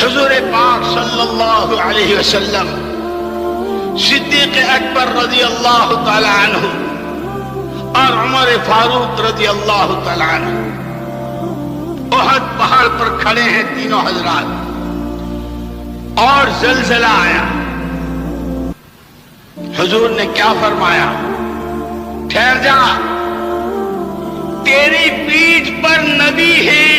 حضور پاک صلی اللہ علیہ وسلم صدیق اکبر رضی اللہ تعالی عنہ اور عمر فاروق رضی اللہ تعالی عنہ احد پہاڑ پر کھڑے ہیں تینوں حضرات، اور زلزلہ آیا۔ حضور نے کیا فرمایا؟ ٹھہر جا، تیری پیٹھ پر نبی ہیں،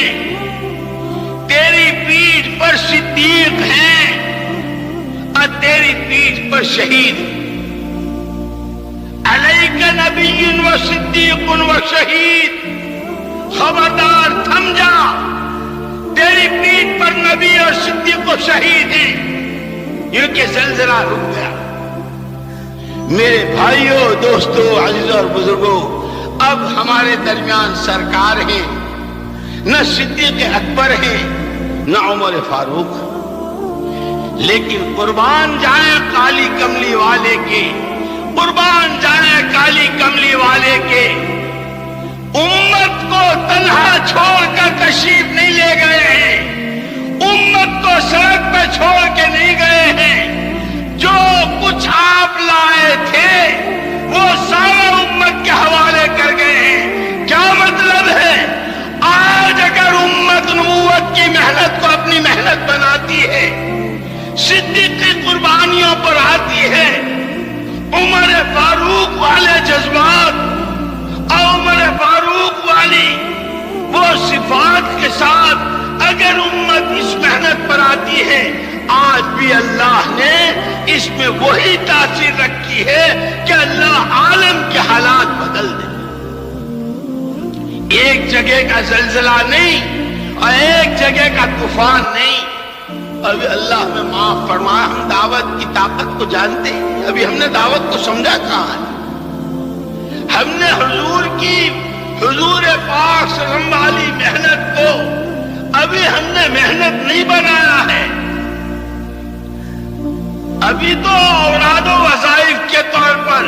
تیری پیٹھ پر صدیق ہیں، اور تیری پیٹھ پر شہید۔ علیک نبی و صدیق و شہید، خبردار تھم جا، تیری پیٹھ پر نبی اور صدیق و شہید ہیں۔ یہ کہ زلزلہ رک گیا۔ میرے بھائیوں، دوستوں، عزیزوں اور بزرگوں، اب ہمارے درمیان سرکار ہے، نہ صدیق اکبر ہے نہ عمر فاروق، لیکن قربان جائیں کالی کملی والے کے، قربان جائیں کالی کملی والے کے، امت کو تنہا چھوڑ کر تشریف نہیں لے گئے ہیں، امت کو سڑک پہ چھوڑ کے نہیں گئے ہیں۔ جو کچھ آپ لائے تھے وہ سارا امت کے حوالے کر گئے ہیں۔ کیا مطلب ہے؟ آج اگر امت نبوت کی محنت کو اپنی محنت بناتی ہے، صدیق کی قربانیوں پر آتی ہے، عمر فاروق والے جذبات اور عمر فاروق والی وہ صفات کے ساتھ اگر امت اس محنت پر آتی ہے، آج بھی اللہ نے اس میں وہی تاثیر رکھی ہے کہ اللہ عالم کے حالات بدل دے۔ ایک جگہ کا زلزلہ نہیں اور ایک جگہ کا طوفان نہیں۔ ابھی اللہ میں معاف فرمایا، ہم دعوت کی طاقت کو جانتے ہیں، ابھی ہم نے دعوت کو سمجھا کہاں ہے؟ ہم نے حضور پاک صلی اللہ علیہ وسلم والی محنت کو ابھی ہم نے محنت نہیں بنایا ہے۔ ابھی تو اوراد و وظائف کے طور پر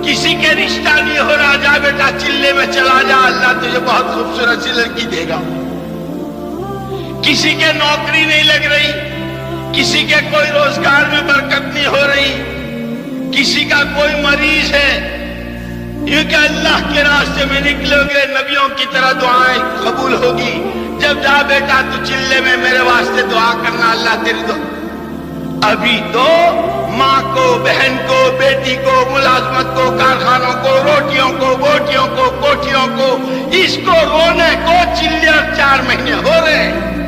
کسی کے رشتہ نہیں ہو رہا، جا بیٹا چلے میں چلا جا، اللہ تجھے بہت خوبصورت سی لڑکی دے گا۔ کسی کے نوکری نہیں لگ رہی، کسی کے کوئی روزگار میں برکت نہیں ہو رہی، کسی کا کوئی مریض ہے، یہ کہ اللہ کے راستے میں نکلو گے نبیوں کی طرح دعائیں قبول ہوگی۔ جب جا بیٹا تو چلے میں میرے واسطے دعا کرنا، اللہ تیری دعا۔ ابھی تو ماں کو، بہن کو، بیٹی کو، ملازمت کو، کارخانوں کو، روٹیوں کو، بوٹیوں کو، کوٹھیوں کو، اس کو رونے کو چلے 4 مہینے ہو رہے ہیں۔